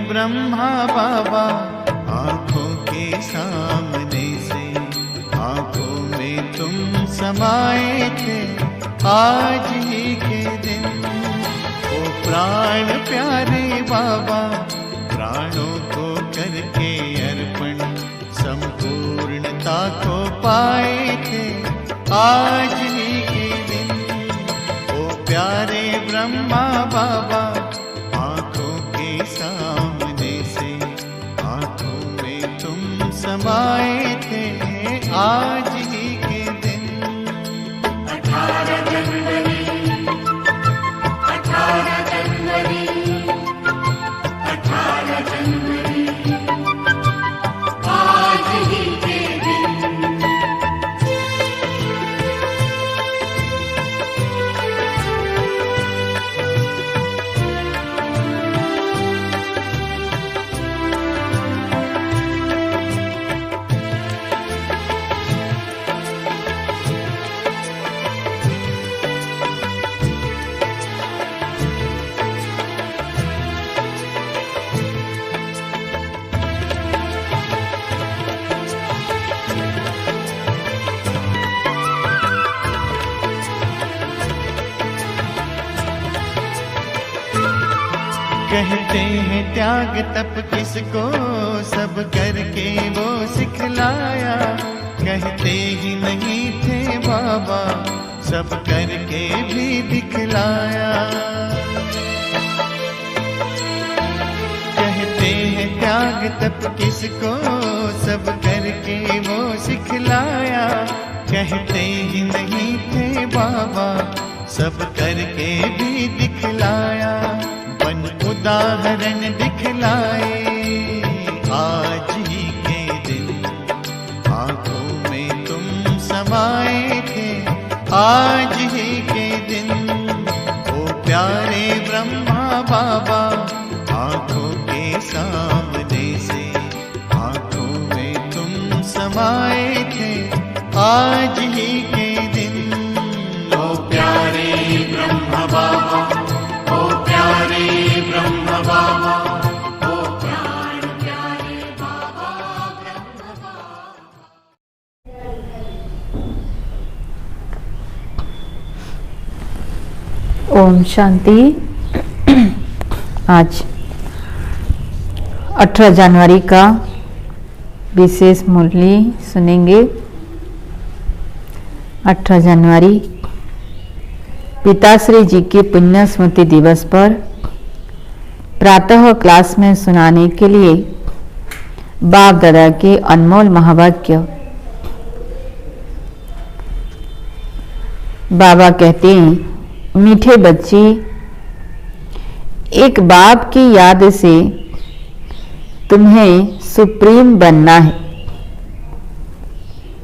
ब्रह्मा बाबा आंखों के सामने से आंखों में तुम समाये थे आज ही के दिन। ओ प्राण प्यारे बाबा प्राणों को करके अर्पण संपूर्णता को पाए थे आज ही के दिन। ओ प्यारे ब्रह्मा बाबा समाये थे आज ही के दिन। 18 जनवरी 18 जनवरी 18 जनवरी आज ही के दिन। कहते हैं त्याग तप किसको सब करके वो सिखलाया। कहते ही नहीं थे बाबा सब करके भी दिखलाया। कहते हैं त्याग तप किसको सब करके वो सिखलाया। कहते ही नहीं थे बाबा सब करके भी दिखलाया। उदाहरण दिखलाए आज ही के दिन। आंखों में तुम समाये थे आज ही के दिन। ओ प्यारे ब्रह्मा बाबा आंखों के सामने से आंखों में तुम समाये थे आज ही के दिन। ओ प्यारे ब्रह्मा बाबा प्यारे ब्रह्म बाबा ओ प्राण प्यारे बाबा ब्रह्म बाबा। ओम शांति। आज 18 जनवरी का विशेष मुरली सुनेंगे। 18 जनवरी पिताश्री जी के पुण्य स्मृति दिवस पर प्रातः क्लास में सुनाने के लिए बाप दादा के अनमोल महावाक्य। बाबा कहते हैं, मीठे बच्चे, एक बाप की याद से तुम्हें सुप्रीम बनना है।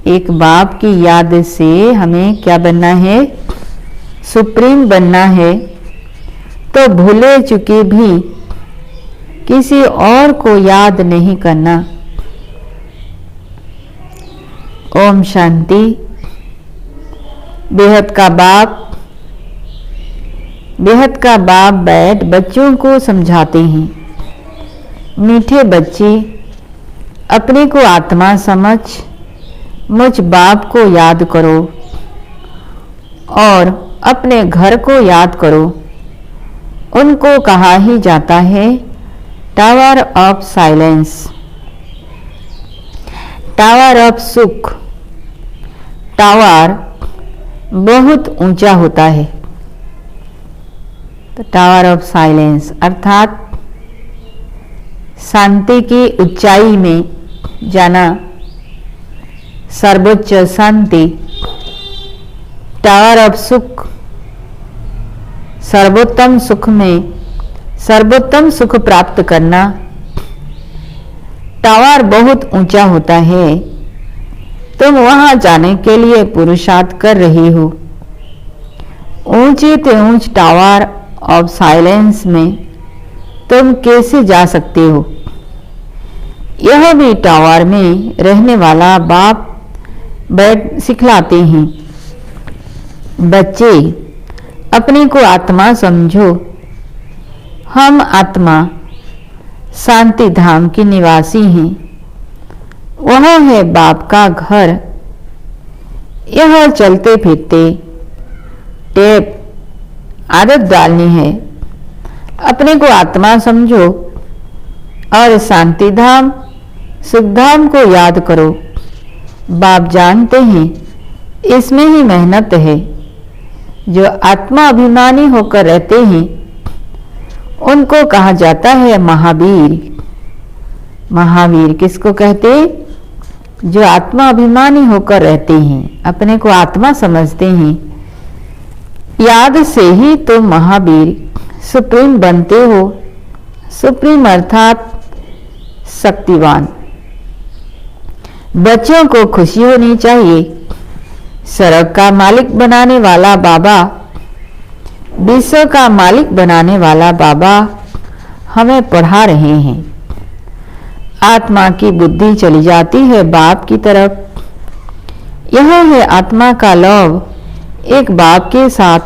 एक बाप की याद से हमें क्या बनना है? सुप्रीम बनना है। तो भूले चुके भी किसी और को याद नहीं करना। ओम शांति। बेहद का बाप बैठ बच्चों को समझाते हैं, मीठे बच्चे, अपने को आत्मा समझ मुझ बाप को याद करो और अपने घर को याद करो। उनको कहा ही जाता है tower of silence, tower of सुख। टावर बहुत ऊंचा होता है, तो टावर ऑफ साइलेंस अर्थात शांति की ऊंचाई में जाना, सर्वोच्च शांति। टावर ऑफ सुख, सर्वोत्तम सुख में सर्वोत्तम सुख प्राप्त करना। टावर बहुत ऊंचा होता है, तुम वहां जाने के लिए पुरुषार्थ कर रही हो। ऊंचे से ऊंच टावर ऑफ साइलेंस में तुम कैसे जा सकते हो? यह भी टावर में रहने वाला बाप बैठ सिखलाते हैं। बच्चे, अपने को आत्मा समझो। हम आत्मा शांति धाम की निवासी हैं। वह है बाप का घर। यह चलते फिरते टेप आदत डालनी है। अपने को आत्मा समझो और शांति धाम सुख धाम को याद करो। बाप जानते हैं इसमें ही मेहनत है। जो आत्मा अभिमानी होकर रहते हैं उनको कहा जाता है महावीर। महावीर किसको कहते? जो आत्मा अभिमानी होकर रहते हैं, अपने को आत्मा समझते हैं। याद से ही तुम महावीर सुप्रीम बनते हो। सुप्रीम अर्थात शक्तिवान। बच्चों को खुशी होनी चाहिए। सड़क का मालिक बनाने वाला बाबा, विश्व का मालिक बनाने वाला बाबा हमें पढ़ा रहे हैं। आत्मा की बुद्धि चली जाती है बाप की तरफ। यह है आत्मा का लव। एक बाप के साथ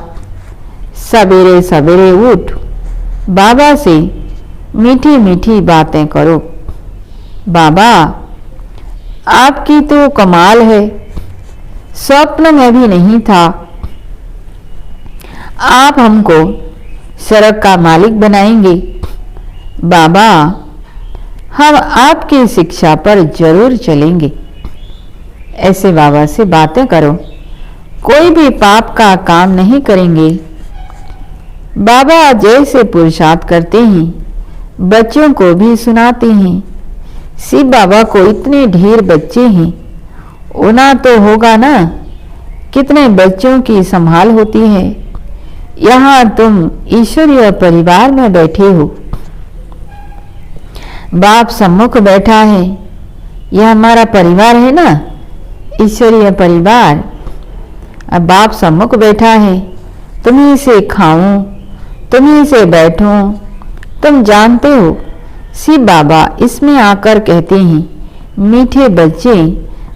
सवेरे सवेरे उठ बाबा से मीठी मीठी बातें करो। बाबा, आपकी तो कमाल है, स्वप्न में भी नहीं था। आप हमको सड़क का मालिक बनाएंगे। बाबा, हम आपकी शिक्षा पर जरूर चलेंगे। ऐसे बाबा से बातें करो। कोई भी पाप का काम नहीं करेंगे। बाबा जैसे पुरुषार्थ करते हैं बच्चों को भी सुनाते हैं। शिव बाबा को इतने ढेर बच्चे हैं, होना तो होगा ना। कितने बच्चों की संभाल होती है। यहाँ तुम ईश्वरीय परिवार में बैठे हो। बाप सम्मुख बैठा है। यह हमारा परिवार है ना, ईश्वरीय परिवार। अब बाप सम्मुख बैठा है। तुम्ही से खाऊं, तुम्ही से बैठूं। तुम जानते हो शिव बाबा इसमें आकर कहते हैं, मीठे बच्चे,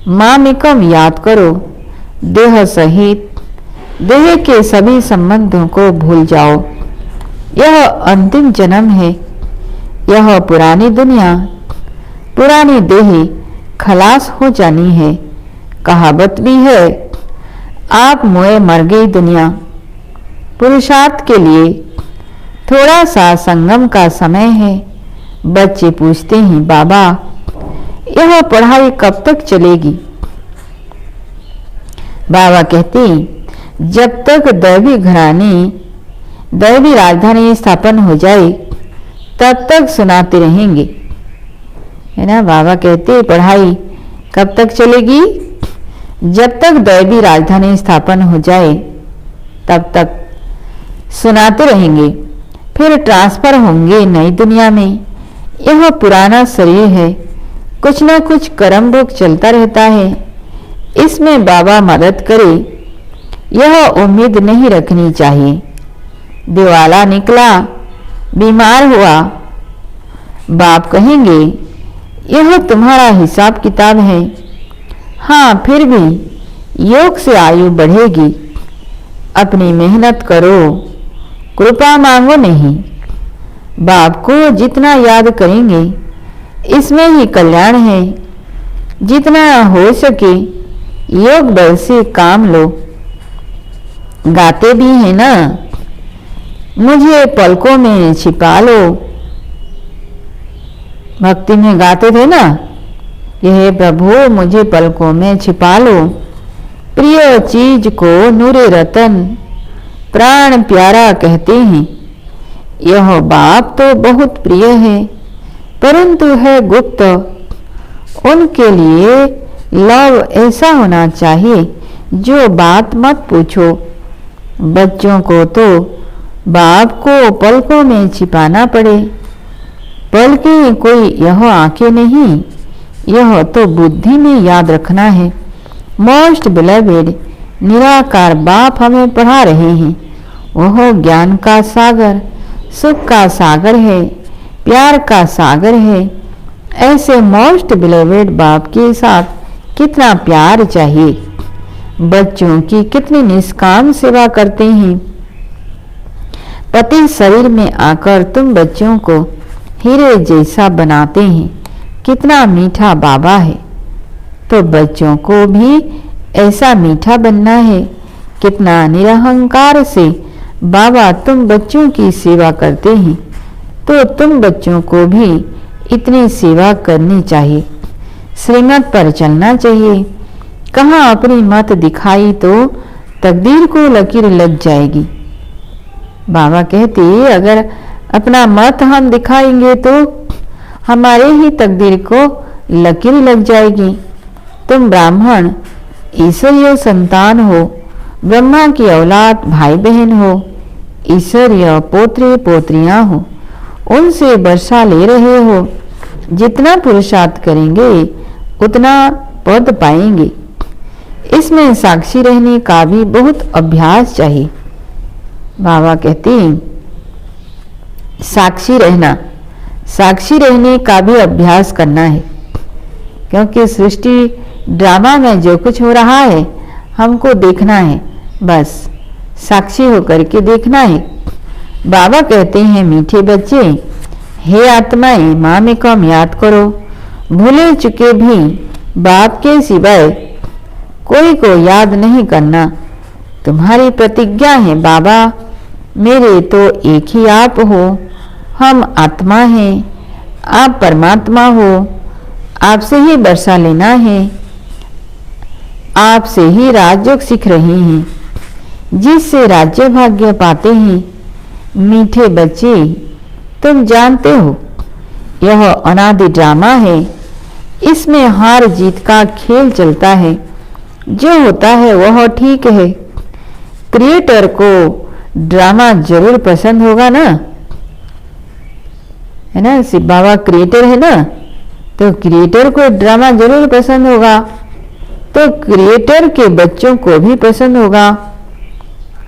मामिकम याद करो। देह सहित देह के सभी संबंधों को भूल जाओ। यह अंतिम जन्म है। यह पुरानी दुनिया, पुरानी देह खलास हो जानी है। कहावत भी है, आप मोए मर गई दुनिया। पुरुषार्थ के लिए थोड़ा सा संगम का समय है। बच्चे पूछते हैं, बाबा यह पढ़ाई कब तक चलेगी? बाबा कहते हैं, जब तक दैवी घराने दैवी राजधानी स्थापन हो जाए तब तक सुनाते रहेंगे, है ना। बाबा कहते पढ़ाई कब तक चलेगी? जब तक दैवी राजधानी स्थापन हो जाए तब तक सुनाते रहेंगे। फिर ट्रांसफर होंगे नई दुनिया में। यह पुराना शरीर है, कुछ ना कुछ कर्म भोग चलता रहता है। इसमें बाबा मदद करे, यह उम्मीद नहीं रखनी चाहिए। दिवाला निकला, बीमार हुआ, बाप कहेंगे यह तुम्हारा हिसाब किताब है। हाँ, फिर भी योग से आयु बढ़ेगी। अपनी मेहनत करो, कृपा मांगो नहीं। बाप को जितना याद करेंगे इसमें ही कल्याण है। जितना हो सके योग बल से काम लो। गाते भी हैं ना, मुझे पलकों में छिपा लो। भक्ति में गाते थे ना, हे प्रभु मुझे पलकों में छिपा लो। प्रिय चीज को नूरे रतन प्राण प्यारा कहते हैं। यह बाप तो बहुत प्रिय है, परंतु है गुप्त। उनके लिए लव ऐसा होना चाहिए जो बात मत पूछो। बच्चों को तो बाप को पलकों में छिपाना पड़े। पलकें कोई यह आंखें नहीं, यह तो बुद्धि में याद रखना है। मोस्ट बिलवेड, निराकार बाप हमें पढ़ा रहे हैं। वह ज्ञान का सागर, सुख का सागर है, प्यार का सागर है। ऐसे मोस्ट बिलवेड बाप के साथ कितना प्यार चाहिए। बच्चों की कितनी निष्काम सेवा करते हैं। पति शरीर में आकर तुम बच्चों को हीरे जैसा बनाते हैं। कितना मीठा बाबा है। तो बच्चों को भी ऐसा मीठा बनना है। कितना निरहंकार से बाबा तुम बच्चों की सेवा करते हैं। तो तुम बच्चों को भी इतनी सेवा करनी चाहिए। श्रीमत पर चलना चाहिए। कहाँ अपनी मत दिखाई तो तकदीर को लकीर लग जाएगी। बाबा कहते अगर अपना मत हम दिखाएंगे तो हमारे ही तकदीर को लकीर लग जाएगी। तुम ब्राह्मण ईश्वरीय संतान हो, ब्रह्मा की औलाद भाई बहन हो, ईश्वरीय पोत्रे पोत्रियां हो, उनसे वर्षा ले रहे हो। जितना पुरुषार्थ करेंगे उतना पद पाएंगे। इसमें साक्षी रहने का भी बहुत अभ्यास चाहिए। बाबा कहते हैं साक्षी रहने का भी अभ्यास करना है। क्योंकि सृष्टि ड्रामा में जो कुछ हो रहा है हमको देखना है, बस साक्षी होकर के देखना है। बाबा कहते हैं मीठे बच्चे, हे आत्माएं माँ में कम याद करो। भूले चुके भी बाप के सिवाय कोई को याद नहीं करना। तुम्हारी प्रतिज्ञा है बाबा, मेरे तो एक ही आप हो। हम आत्मा हैं, आप परमात्मा हो। आपसे ही वर्षा लेना है, आपसे ही राजयोग सीख रहे हैं, जिससे राज्य भाग्य पाते हैं। मीठे बच्चे, तुम जानते हो यह अनादि ड्रामा है। इसमें हार जीत का खेल चलता है। जो होता है वह ठीक है। क्रिएटर को ड्रामा जरूर पसंद होगा ना, है ना। शिव बाबा क्रिएटर है ना, तो क्रिएटर को ड्रामा जरूर पसंद होगा। तो क्रिएटर के बच्चों को भी पसंद होगा।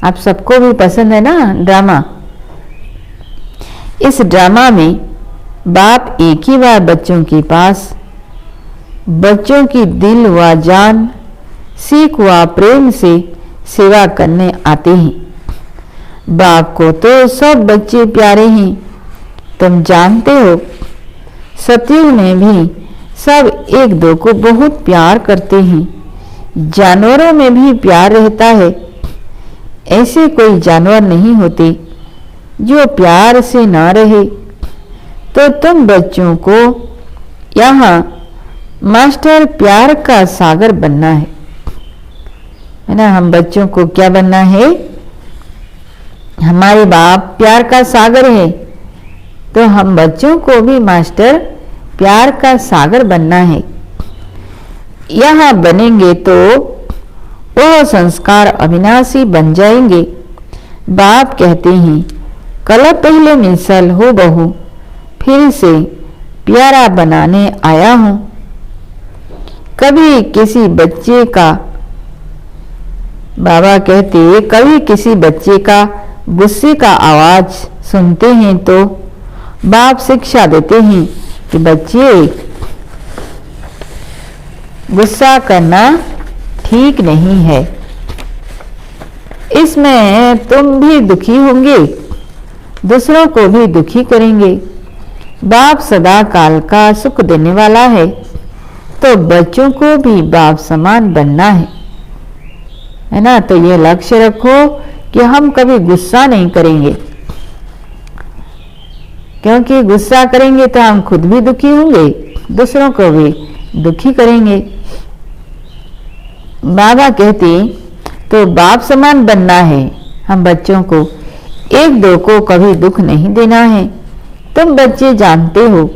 आप सबको भी पसंद है ना ड्रामा। इस ड्रामा में बाप एक ही बार बच्चों के पास बच्चों की दिल व जान, सीख व प्रेम से सेवा करने आते हैं। बाप को तो सब बच्चे प्यारे हैं। तुम जानते हो सतयुग में भी सब एक दो को बहुत प्यार करते हैं। जानवरों में भी प्यार रहता है। ऐसे कोई जानवर नहीं होते जो प्यार से ना रहे। तो तुम बच्चों को यहाँ मास्टर प्यार का सागर बनना है ना। हम बच्चों को क्या बनना है? हमारे बाप प्यार का सागर है, तो हम बच्चों को भी मास्टर प्यार का सागर बनना है। यहाँ बनेंगे तो वह संस्कार अविनाशी बन जाएंगे। बाप कहते हैं कल पहले मिसल हो बहू, फिर से प्यारा बनाने आया हूं। कभी किसी बच्चे का, बाबा कहते कभी किसी बच्चे का गुस्से का आवाज सुनते हैं तो बाप शिक्षा देते हैं कि बच्चे गुस्सा करना ठीक नहीं है। इसमें तुम भी दुखी होंगे, दूसरों को भी दुखी करेंगे। बाप सदा काल का सुख देने वाला है, तो बच्चों को भी बाप समान बनना है ना। तो ये लक्ष्य रखो कि हम कभी गुस्सा नहीं करेंगे, क्योंकि गुस्सा करेंगे तो हम खुद भी दुखी होंगे, दूसरों को भी दुखी करेंगे। बाबा कहते तो बाप समान बनना है। हम बच्चों को एक दो को कभी दुख नहीं देना है। तुम बच्चे जानते हो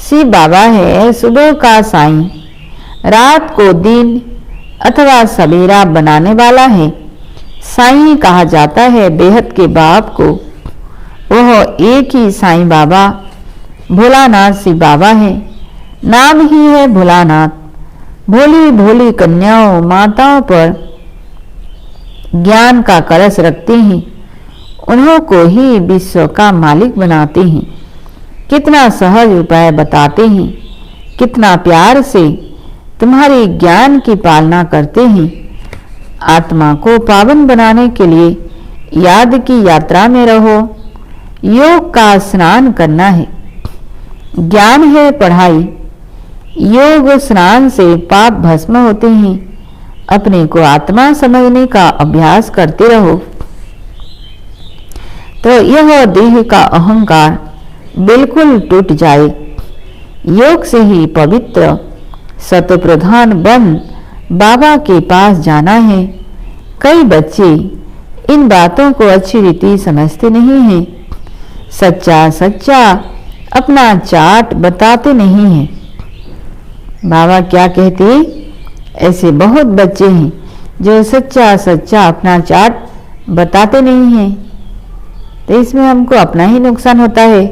शिव बाबा है सुबह का साईं, रात को दिन अथवा सवेरा बनाने वाला है। साईं कहा जाता है बेहद के बाप को। वह एक ही साईं बाबा भोलानाथ शिव बाबा है। नाम ही है भोलानाथ। भोली भोली कन्याओं माताओं पर ज्ञान का कलश रखते हैं, उन्हों को ही विश्व का मालिक बनाते हैं। कितना सहज उपाय बताते हैं, कितना प्यार से तुम्हारे ज्ञान की पालना करते हैं। आत्मा को पावन बनाने के लिए याद की यात्रा में रहो। योग का स्नान करना है, ज्ञान है पढ़ाई। योग स्नान से पाप भस्म होते हैं। अपने को आत्मा समझने का अभ्यास करते रहो, तो यह देह का अहंकार बिल्कुल टूट जाए। योग से ही पवित्र सतप्रधान बन बाबा के पास जाना है। कई बच्चे इन बातों को अच्छी रीति समझते नहीं हैं। सच्चा सच्चा अपना चार्ट बताते नहीं हैं। बाबा क्या कहते, ऐसे बहुत बच्चे हैं जो सच्चा सच्चा अपना चार्ट बताते नहीं हैं, तो इसमें हमको अपना ही नुकसान होता है।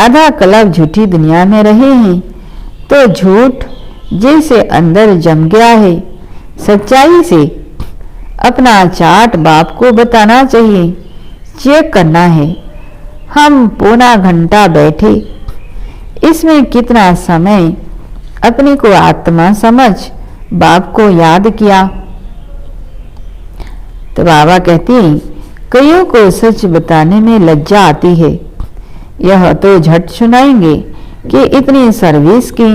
आधा कलब झूठी दुनिया में रहे हैं, तो झूठ जैसे अंदर जम गया है। सच्चाई से अपना चार्ट बाप को बताना चाहिए, चेक करना है। हम पौना घंटा बैठे, इसमें कितना समय अपने को आत्मा समझ बाप को याद किया। तो बाबा कहते हैं, कईयों को सच बताने में लज्जा आती है। यह तो झट सुनाएंगे कि इतनी सर्विस की,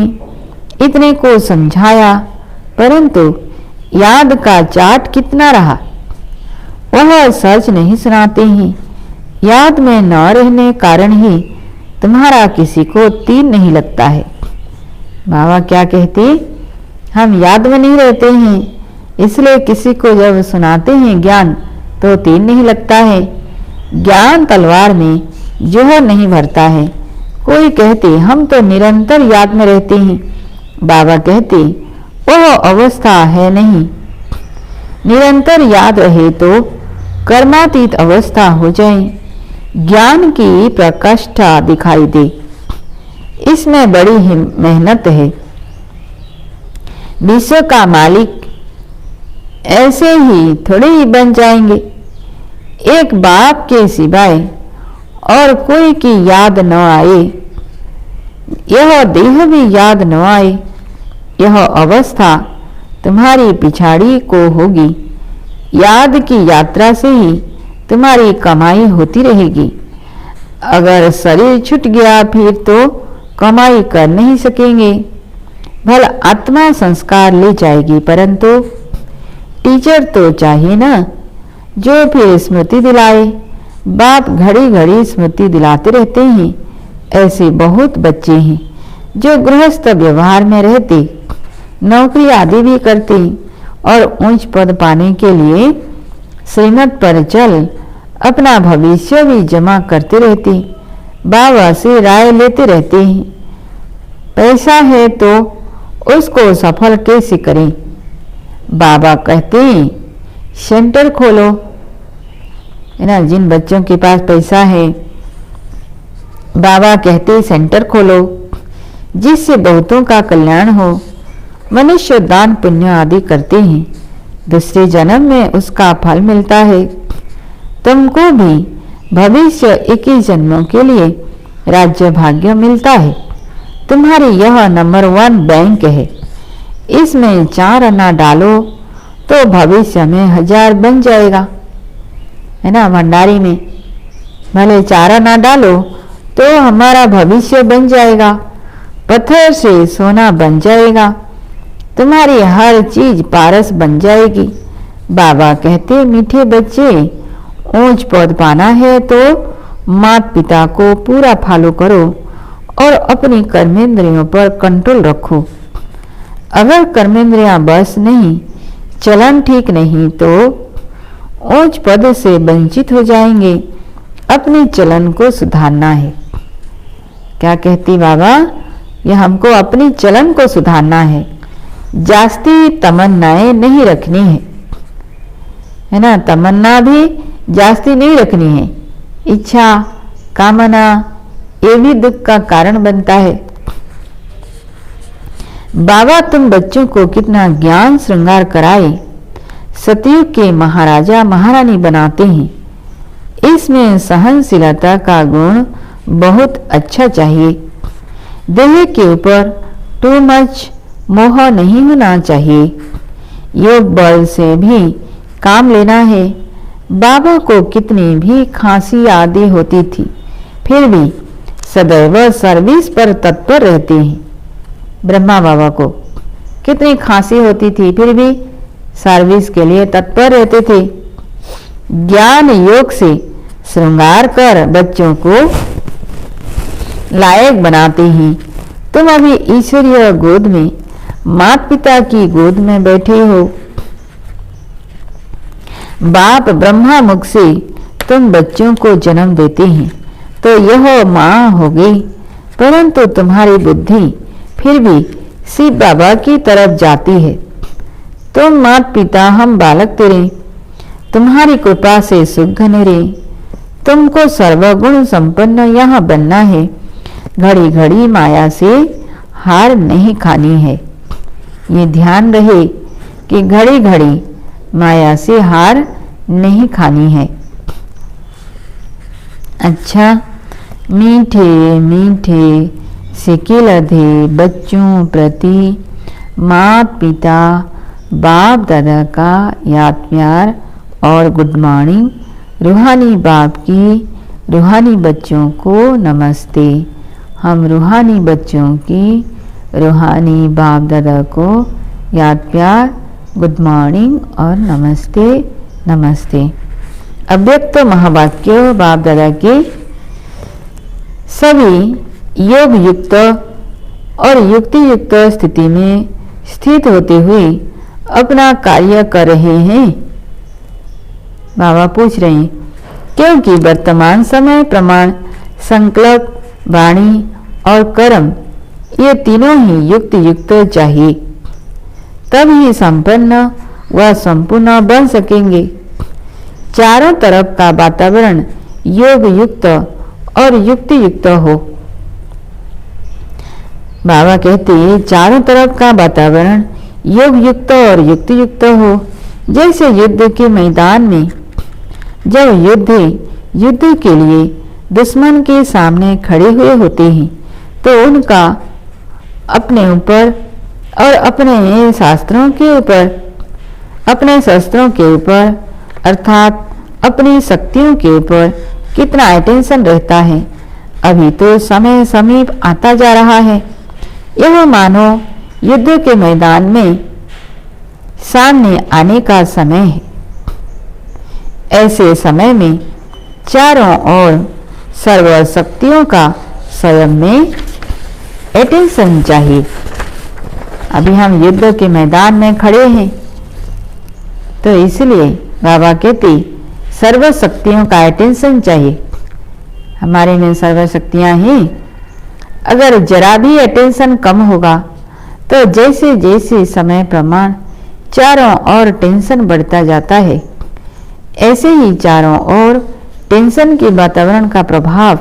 इतने को समझाया, परंतु याद का चार्ट कितना रहा, वह सच नहीं सुनाते हैं। याद में न रहने कारण ही तुम्हारा किसी को तीर नहीं लगता है। बाबा क्या कहते, हम याद में नहीं रहते हैं, इसलिए किसी को जब सुनाते हैं ज्ञान तो तीर नहीं लगता है। ज्ञान तलवार में जोहर नहीं भरता है। कोई कहते हम तो निरंतर याद में रहते हैं। बाबा कहते वह अवस्था है नहीं। निरंतर याद रहे तो कर्मातीत अवस्था हो जाए, ज्ञान की प्रकाष्ठा दिखाई दे। इसमें बड़ी मेहनत है। विश्व का मालिक ऐसे ही थोड़े ही बन जाएंगे। एक बाप के सिवाय और कोई की याद न आए, यह देह भी याद न आए, यह अवस्था तुम्हारी पिछाड़ी को होगी। याद की यात्रा से ही तुम्हारी कमाई होती रहेगी। अगर शरीर छूट गया फिर तो कमाई कर नहीं सकेंगे। भला आत्मा संस्कार ले जाएगी, परंतु टीचर तो चाहिए ना, जो फिर स्मृति दिलाए। बाप घड़ी घड़ी स्मृति दिलाते रहते हैं। ऐसे बहुत बच्चे हैं जो गृहस्थ व्यवहार में रहते, नौकरी आदि भी करते और उच्च पद पाने के लिए श्रीमत पर चल अपना भविष्य भी जमा करते रहते, बाबा से राय लेते रहते हैं। पैसा है तो उसको सफल कैसे करें। बाबा कहते हैं सेंटर खोलो, है ना। जिन बच्चों के पास पैसा है, बाबा कहते सेंटर खोलो जिससे बहुतों का कल्याण हो। मनुष्य दान पुण्य आदि करते हैं, दूसरे जन्म में उसका फल मिलता है। तुमको भी भविष्य 21 जन्मों के लिए राज्य भाग्य मिलता है। तुम्हारी यह नंबर 1 बैंक है, इसमें 4 आना डालो तो भविष्य में 1000 बन जाएगा, है ना। भंडारी में भले 4 आना डालो तो हमारा भविष्य बन जाएगा, पत्थर से सोना बन जाएगा, तुम्हारी हर चीज पारस बन जाएगी। बाबा कहते मीठे बच्चे, ऊंच पद पाना है तो माता पिता को पूरा फॉलो करो और अपनी कर्मेंद्रियों पर कंट्रोल रखो। अगर कर्मेंद्रियां बस नहीं, चलन ठीक नहीं तो ऊंच पद से वंचित हो जाएंगे। अपने चलन को सुधारना है। क्या कहती बाबा, यह हमको अपनी चलन को सुधारना है। जास्ती तमन्नाएं नहीं रखनी है ना। तमन्ना भी जास्ती नहीं रखनी है। इच्छा कामना ये भी दुख का कारण बनता है। बाबा तुम बच्चों को कितना ज्ञान श्रृंगार कराए, सतयुग के महाराजा महारानी बनाते हैं। इसमें सहनशीलता का गुण बहुत अच्छा चाहिए। देह के ऊपर टू मच मोह नहीं होना चाहिए। योग बल से भी काम लेना है। बाबा को कितनी भी खांसी आदि होती थी, फिर भी सदैव सर्विस पर तत्पर रहते हैं। ब्रह्मा बाबा को कितनी खांसी होती थी, फिर भी सर्विस के लिए तत्पर रहते थे। ज्ञान योग से श्रृंगार कर बच्चों को लायक बनाते हैं। तुम अभी ईश्वरीय गोद में, माता पिता की गोद में बैठे हो। बाप ब्रह्मा मुख से तुम बच्चों को जन्म देते हैं तो यह माँ हो गई, परंतु तुम्हारी बुद्धि फिर भी शिव बाबा की तरफ जाती है। तुम माता पिता हम बालक तेरे, तुम्हारी कृपा से सुख घने रे। तुमको सर्वगुण संपन्न यहाँ बनना है। घड़ी घड़ी माया से हार नहीं खानी है। ये ध्यान रहे कि घड़ी घड़ी माया से हार नहीं खानी है। अच्छा, मीठे मीठे सिकिलधे बच्चों प्रति माता पिता बाप दादा का याद प्यार और गुड मॉर्निंग। रूहानी बाप की रूहानी बच्चों को नमस्ते। हम रूहानी बच्चों की रूहानी बाप दादा को याद प्यार, गुड मॉर्निंग और नमस्ते नमस्ते। अव्यक्त महावाक्य बाप दादा के सभी योग युक्त और युक्ति युक्त स्थिति में स्थित होते हुए अपना कार्य कर रहे हैं। बाबा पूछ रहे हैं क्योंकि वर्तमान समय प्रमाण, संकल्प, वाणी और कर्म ये तीनों ही युक्त युक्त चाहिए, तब ही संपन्न व संपूर्ण बन सकेंगे। चारों तरफ का वातावरण योग युक्त और युक्ति युक्त हो। बाबा कहते हैं चारों तरफ का वातावरण योग युक्त और युक्ति युक्त हो। जैसे युद्ध के मैदान में जब युद्ध के लिए दुश्मन के सामने खड़े हुए होते हैं तो उनका अपने ऊपर और अपने शस्त्रों के ऊपर अर्थात अपनी शक्तियों के ऊपर कितना अटेंशन रहता है। अभी तो समय समीप आता जा रहा है। यह मानो युद्ध के मैदान में सामने आने का समय है। ऐसे समय में चारों ओर सर्व शक्तियों का स्वयं में अटेंशन चाहिए। अभी हम युद्ध के मैदान में खड़े हैं तो इसलिए बाबा कहते सर्व शक्तियों का अटेंशन चाहिए। हमारे में सर्व शक्तियां हैं, अगर जरा भी अटेंशन कम होगा तो जैसे जैसे समय प्रमाण चारों ओर टेंशन बढ़ता जाता है, ऐसे ही चारों ओर टेंशन के वातावरण का प्रभाव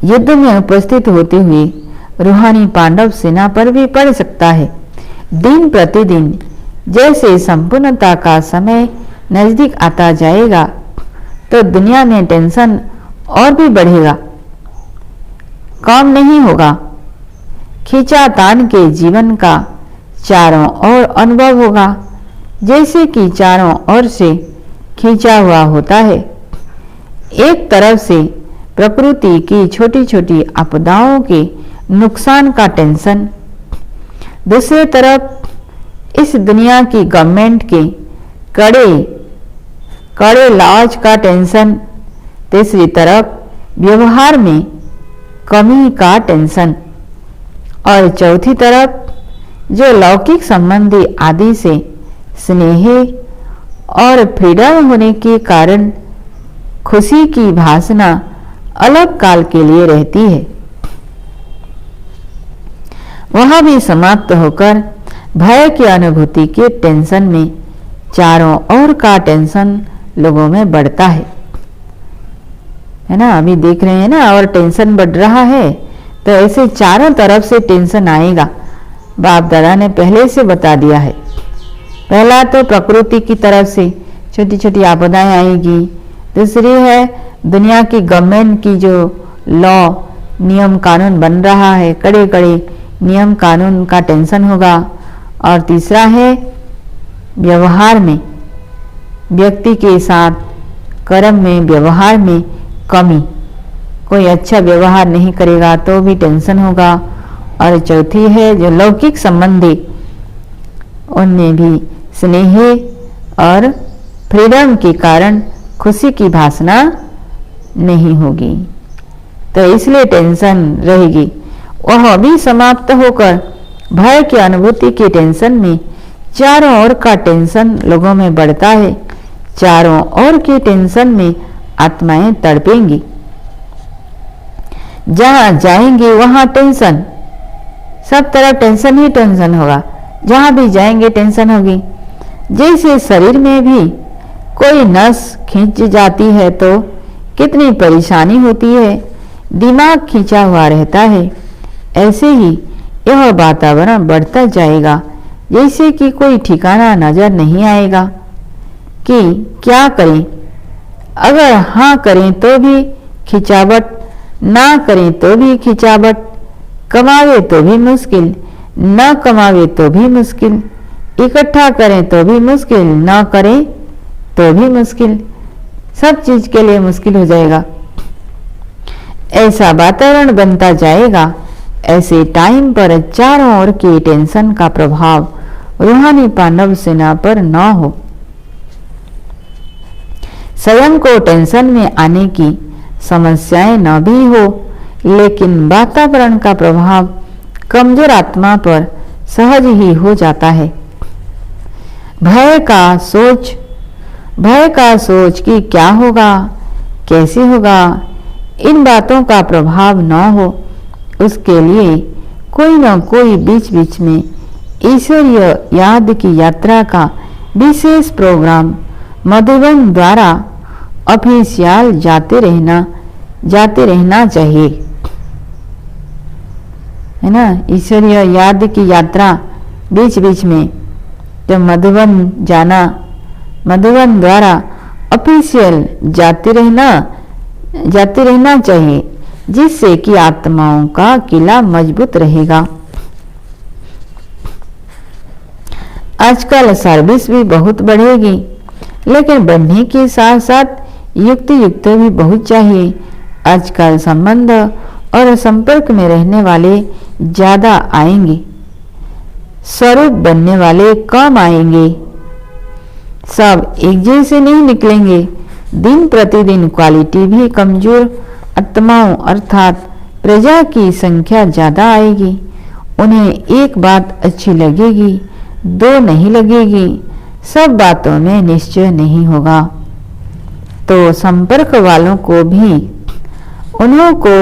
युद्ध में उपस्थित होते हुए रूहानी पांडव सेना पर भी पड़ सकता है। दिन प्रतिदिन जैसे संपूर्णता का समय नजदीक आता जाएगा तो दुनिया में टेंशन और भी बढ़ेगा, कम नहीं होगा। खींचातान के जीवन का चारों ओर अनुभव होगा, जैसे कि चारों ओर से खींचा हुआ होता है। एक तरफ से प्रकृति की छोटी छोटी आपदाओं के नुकसान का टेंशन, दूसरी तरफ इस दुनिया की गवर्नमेंट के कड़े लॉज का टेंशन, तीसरी तरफ व्यवहार में कमी का टेंशन और चौथी तरफ जो लौकिक संबंधी आदि से स्नेह और फ्रीडम होने के कारण खुशी की भासना अलग काल के लिए रहती है, वह भी समाप्त होकर भय की अनुभूति के टेंशन में चारों ओर का टेंशन लोगों में बढ़ता है ना। अभी देख रहे हैं ना, और टेंशन बढ़ रहा है तो ऐसे चारों तरफ से टेंशन आएगा। बाप दादा ने पहले से बता दिया है। पहला तो प्रकृति की तरफ से छोटी छोटी आपदाएं आएगी। दूसरी है दुनिया की गवर्नमेंट की जो लॉ नियम कानून बन रहा है, कड़े कड़े नियम कानून का टेंशन होगा। और तीसरा है व्यवहार में, व्यक्ति के साथ कर्म में, व्यवहार में कमी, कोई अच्छा व्यवहार नहीं करेगा तो भी टेंशन होगा। और चौथी है जो लौकिक संबंधी, उनमें भी स्नेह और फ्रीडम के कारण खुशी की भावना नहीं होगी, तो इसलिए टेंशन रहेगी। वह भी समाप्त होकर भय की अनुभूति के टेंशन में चारों ओर का टेंशन लोगों में बढ़ता है। चारों ओर के टेंशन में आत्माएं तड़पेंगी। जहां जाएंगे वहां टेंशन, सब तरफ टेंशन ही टेंशन होगा। जहां भी जाएंगे टेंशन होगी। जैसे शरीर में भी कोई नस खींच जाती है तो कितनी परेशानी होती है, दिमाग खींचा हुआ रहता है। ऐसे ही यह वातावरण बढ़ता जाएगा, जैसे कि कोई ठिकाना नजर नहीं आएगा कि क्या करें। अगर हाँ करें तो भी खिंचावट, ना करें तो भी खिंचावट, कमावे तो भी मुश्किल, न कमावे तो भी मुश्किल, इकट्ठा करें तो भी मुश्किल, न करें तो भी मुश्किल, सब चीज के लिए मुश्किल हो जाएगा। ऐसा वातावरण बनता जाएगा। ऐसे टाइम पर चारों ओर के टेंशन का प्रभाव रूहानी पांडव सेना पर न हो। स्वयं को टेंशन में आने की समस्याएं न भी हो, लेकिन वातावरण का प्रभाव कमजोर आत्मा पर सहज ही हो जाता है। भय का सोच कि क्या होगा, कैसे होगा, इन बातों का प्रभाव न हो, उसके लिए कोई न कोई बीच बीच में ईश्वरीय याद की यात्रा का विशेष प्रोग्राम मधुबन द्वारा ऑफिशियल जाते रहना चाहिए, है ना। ईश्वरीय याद की यात्रा बीच बीच में जब मधुबन द्वारा ऑफिशियल जाते रहना चाहिए, जिससे कि आत्माओं का किला मजबूत रहेगा। आजकल सर्विस भी बहुत बढ़ेगी, लेकिन बढ़ने के साथ साथ युक्त भी बहुत चाहिए। आजकल संबंध और संपर्क में रहने वाले ज्यादा आएंगे, स्वरूप बनने वाले कम आएंगे। सब एक जैसे नहीं निकलेंगे। दिन प्रतिदिन क्वालिटी भी कमजोर आत्माओं अर्थात प्रजा की संख्या ज्यादा आएगी। उन्हें एक बात अच्छी लगेगी, दो नहीं लगेगी, सब बातों में निश्चय नहीं होगा। तो संपर्क वालों को भी उन्हों को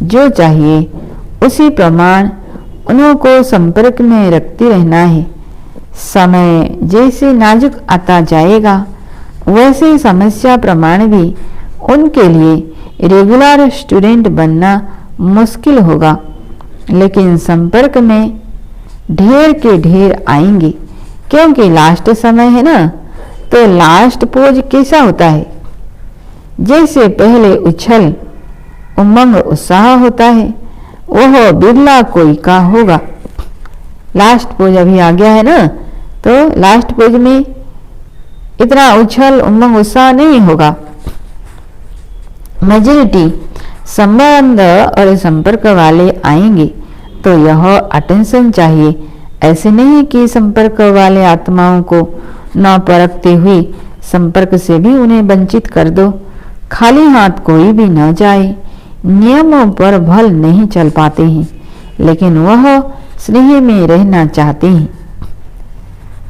जो चाहिए उसी प्रमाण उन्हों को संपर्क में रखते रहना है। समय जैसे नाजुक आता जाएगा, वैसे समस्या प्रमाण भी उनके लिए रेगुलर स्टूडेंट बनना मुश्किल होगा। लेकिन संपर्क में ढेर के ढेर आएंगे, क्योंकि लास्ट समय है ना। तो लास्ट पोज कैसा होता है, जैसे पहले उछल उमंग उत्साह होता है, वह बिरला कोई का होगा। लास्ट पोज अभी आ गया है ना, तो लास्ट पोज में इतना उछल उमंग उत्साह नहीं होगा। मेजॉरिटी संबंध और संपर्क वाले आएंगे, तो यह अटेंशन चाहिए। ऐसे नहीं कि संपर्क वाले आत्माओं को न परखते हुए संपर्क से भी उन्हें वंचित कर दो। खाली हाथ कोई भी न जाए। नियमों पर भल नहीं चल पाते हैं, लेकिन वह स्नेह में रहना चाहते हैं,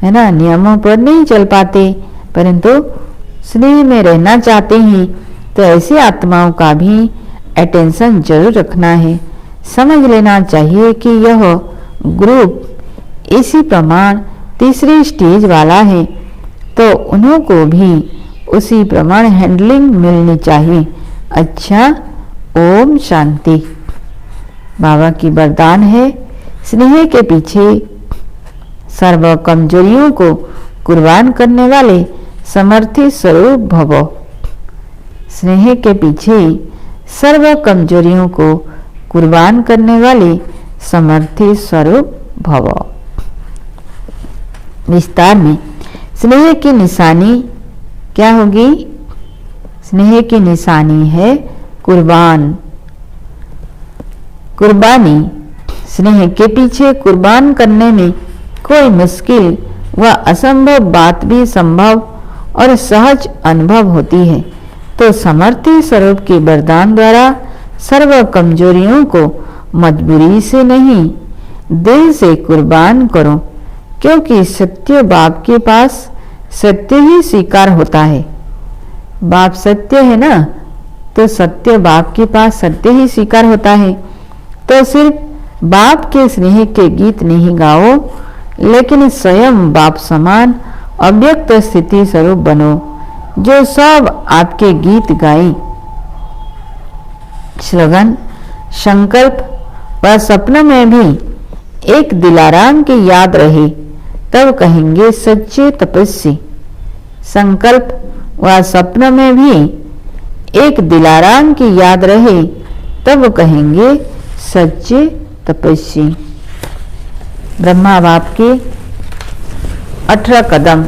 है ना। नियमों पर नहीं चल पाते, परंतु स्नेह में रहना चाहते हैं। तो ऐसी आत्माओं का भी अटेंशन जरूर रखना है। समझ लेना चाहिए कि यह ग्रुप इसी प्रमाण तीसरी स्टेज वाला है, तो उन्हों को भी उसी प्रमाण हैंडलिंग मिलनी चाहिए। अच्छा, ओम शांति। बाबा की वरदान है, स्नेह के पीछे सर्व कमजोरियों को कुर्बान करने वाले समर्थी स्वरूप भव। स्नेह के पीछे सर्व कमजोरियों को कुर्बान करने वाले समर्थी स्वरूप भव। विस्तार में स्नेह की निशानी क्या होगी? स्नेह की निशानी है कुर्बानी। स्नेह के पीछे कुर्बान करने में कोई मुश्किल व असंभव बात भी संभव और सहज अनुभव होती है। तो समर्थी स्वरूप के वरदान द्वारा सर्व कमजोरियों को मजबूरी से नहीं, दिल से कुर्बान करो, क्योंकि सत्य बाप के पास सत्य ही स्वीकार होता है। बाप सत्य है ना, तो सत्य बाप के पास सत्य ही स्वीकार होता है। तो सिर्फ बाप के स्नेह के गीत नहीं गाओ, लेकिन स्वयं बाप समान अव्यक्त स्थिति स्वरूप बनो, जो सब आपके गीत गाए। स्लोगन: संकल्प व सपन में भी एक दिलाराम की याद रहे, तब कहेंगे सच्चे तपस्वी। संकल्प व सपन में भी एक दिलाराम की याद रहे, तब कहेंगे सच्चे तपस्वी। ब्रह्मा बाप के 18 कदम।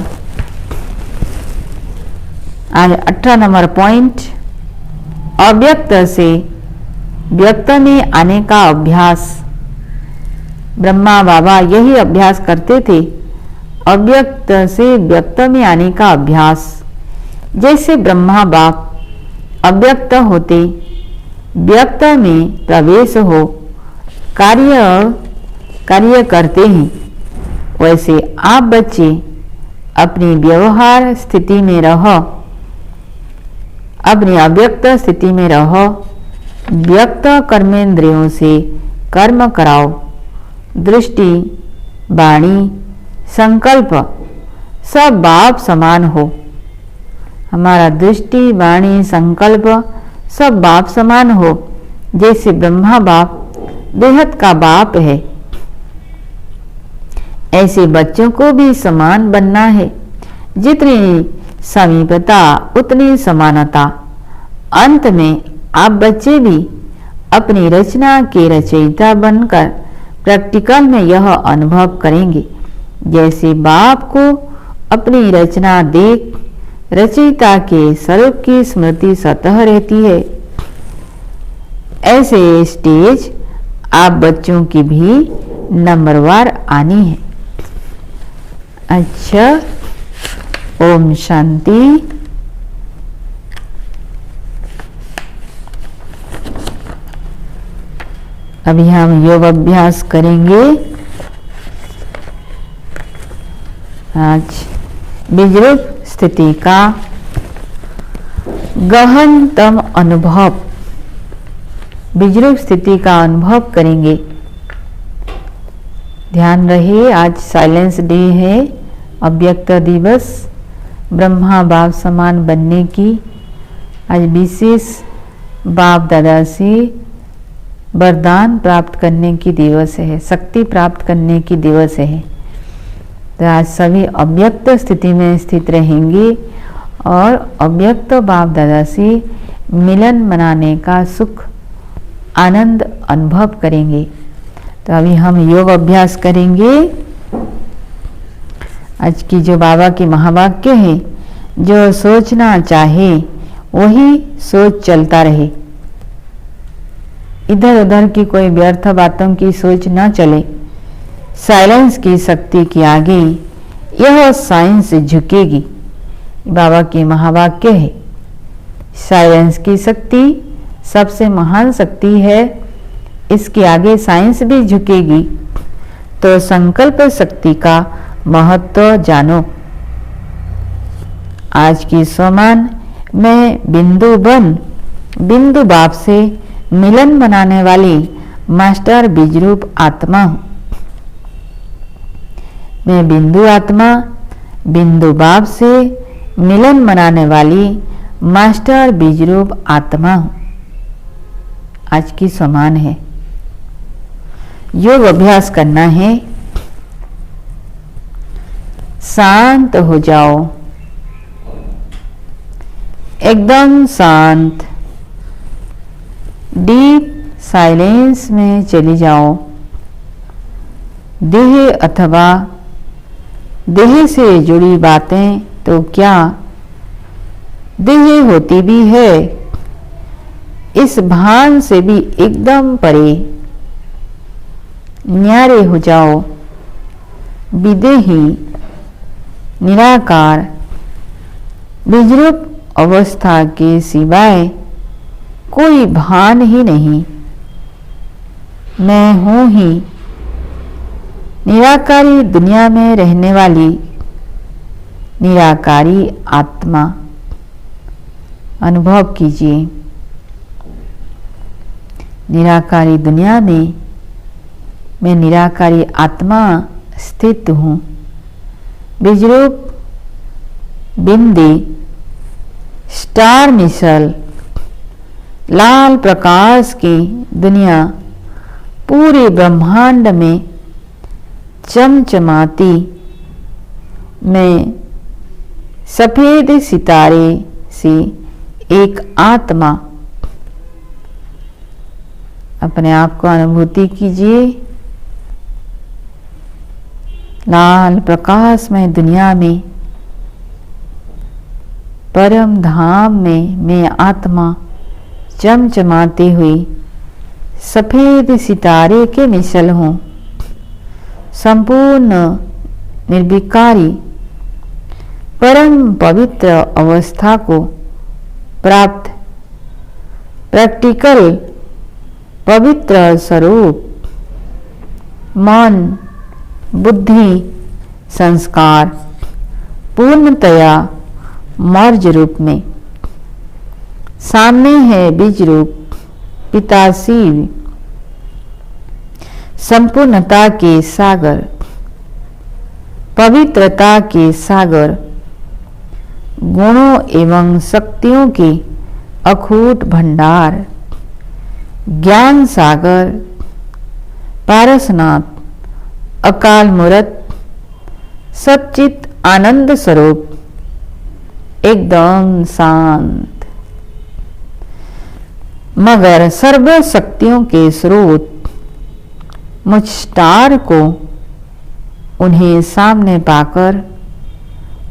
आज 18 नंबर पॉइंट, अव्यक्त से व्यक्त में आने का अभ्यास। ब्रह्मा बाबा यही अभ्यास करते थे, अव्यक्त से व्यक्त में आने का अभ्यास। जैसे ब्रह्मा बाप अव्यक्त होते, व्यक्त में प्रवेश हो कार्य करते हैं, वैसे आप बच्चे अपनी व्यवहार स्थिति में रहो, अपनी अव्यक्त स्थिति में रहो, व्यक्त कर्मेंद्रियों से कर्म कराओ। दृष्टि, वाणी, संकल्प सब बाप समान हो। हमारा दृष्टि, वाणी, संकल्प सब बाप समान हो। जैसे ब्रह्मा बाप बेहद का बाप है, ऐसे बच्चों को भी समान बनना है। जितनी समीपता उतनी समानता। अंत में आप बच्चे भी अपनी रचना के रचयिता बनकर प्रैक्टिकल में यह अनुभव करेंगे। जैसे बाप को अपनी रचना देख रचयिता के स्वरूप की स्मृति सतह रहती है, ऐसे स्टेज आप बच्चों की भी नंबरवार आनी है। अच्छा, ओम शांति। अभी हम योग अभ्यास करेंगे। आज बीजरूप स्थिति का गहनतम अनुभव, बीजरूप स्थिति का अनुभव करेंगे। ध्यान रहे, आज साइलेंस डे है, अव्यक्त दिवस, ब्रह्मा बाप समान बनने की आज विशेष बाप दादा से वरदान प्राप्त करने की दिवस है, शक्ति प्राप्त करने की दिवस है। तो आज सभी अव्यक्त स्थिति में स्थित रहेंगे और अव्यक्त बाप दादा से मिलन मनाने का सुख आनंद अनुभव करेंगे। तो अभी हम योग अभ्यास करेंगे। आज की जो बाबा की महावाक्य है, जो सोचना चाहे वही सोच चलता रहे, इधर उधर की कोई व्यर्थ बातों की सोच न चले। साइलेंस की शक्ति के आगे यह साइंस झुकेगी, बाबा की महावाक्य है। साइलेंस की शक्ति सबसे महान शक्ति है, इसके आगे साइंस भी झुकेगी। तो संकल्प शक्ति का महत्व जानो। आज की समान मैं बिंदु बाप से मिलन मनाने वाली मास्टर बीजरूप आत्मा हूँ। मैं बिंदु आत्मा बिंदु बाप से मिलन मनाने वाली मास्टर बीजरूप आत्मा हूँ। आज की समान है। योग अभ्यास करना है। शांत हो जाओ, एकदम शांत, डीप साइलेंस में चली जाओ। देह अथवा देह से जुड़ी बातें तो क्या देह होती भी है, इस भान से भी एकदम परे न्यारे हो जाओ। विदेही, निराकार, विजरूप अवस्था के सिवाय कोई भान ही नहीं। मैं हूं ही निराकारी दुनिया में रहने वाली निराकारी आत्मा। अनुभव कीजिए, निराकारी दुनिया में मैं निराकारी आत्मा स्थित हूँ। विजरूप बिंदी, स्टार मिसल, लाल प्रकाश की दुनिया पूरे ब्रह्मांड में चमचमाती, मैं सफेद सितारे से एक आत्मा। अपने आप को अनुभूति कीजिए, लाल प्रकाशमय दुनिया में, परम धाम में मैं आत्मा चमचमाती हुई सफेद सितारे के मिसल हूँ। संपूर्ण निर्विकारी परम पवित्र अवस्था को प्राप्त प्रैक्टिकल पवित्र स्वरूप, मन, बुद्धि, संस्कार पूर्णतया मर्ज रूप में। सामने है बीज रूप पिता शिव, संपूर्णता के सागर, पवित्रता के सागर, गुणों एवं शक्तियों के अखूट भंडार, ज्ञान सागर, पारसनाथ, अकाल मूर्त, सच्चित आनंद स्वरूप, एकदम शांत, मगर सर्व शक्तियों के स्रोत मुझ स्टार को उन्हें सामने पाकर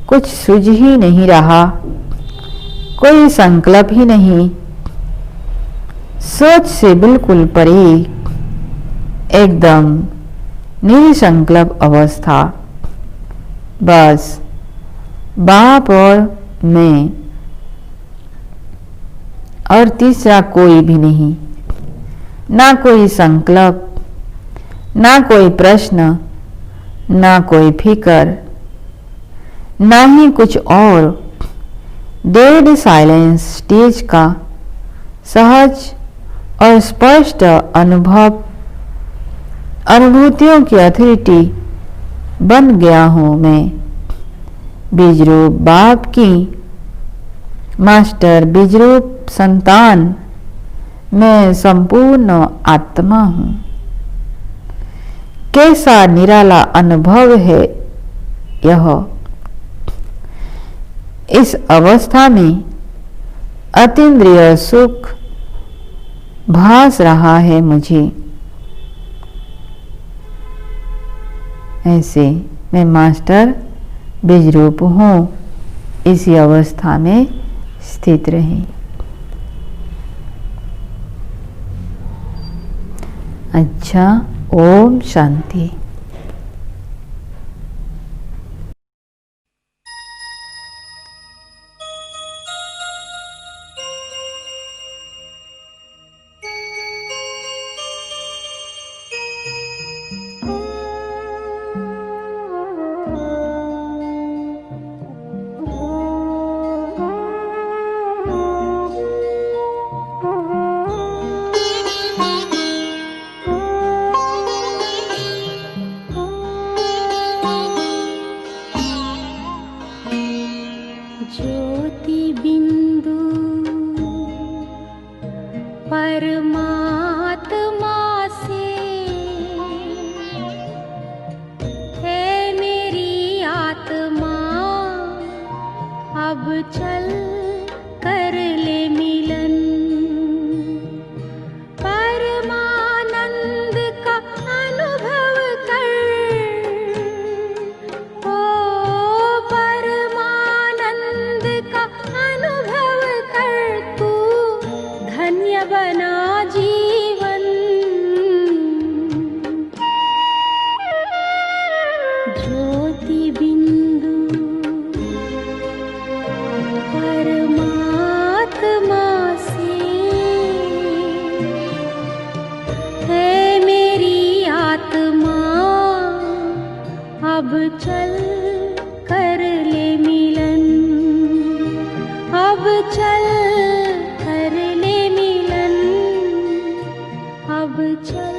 कुछ सूझ ही नहीं रहा, कोई संकल्प ही नहीं, सोच से बिल्कुल परे एकदम निसंकल्प अवस्था। बस बाप और मैं, और तीसरा कोई भी नहीं। ना कोई संकल्प, ना कोई प्रश्न, ना कोई फिकर, ना ही कुछ और। डेड साइलेंस स्टेज का सहज और स्पष्ट अनुभव, अनुभूतियों की अथॉरिटी बन गया हूँ मैं। बीजरूप बाप की मास्टर बीजरूप संतान, मैं संपूर्ण आत्मा हूँ। कैसा निराला अनुभव है यह। इस अवस्था में अतीन्द्रिय सुख भास रहा है मुझे। ऐसे मैं मास्टर बीजरूप हूँ, इसी अवस्था में स्थित रहें। अच्छा, ओम शांति। ज्योति बिंदु परमात्मा से चल कर ले मिलन, परमानंद का अनुभव कर, ओ परमानंद का अनुभव कर, तू धन्य बना जीवन। ज्योति बिंदु परमात्मा से है मेरी आत्मा, अब चल कर ले मिलन, अब चल कर ले मिलन, अब चल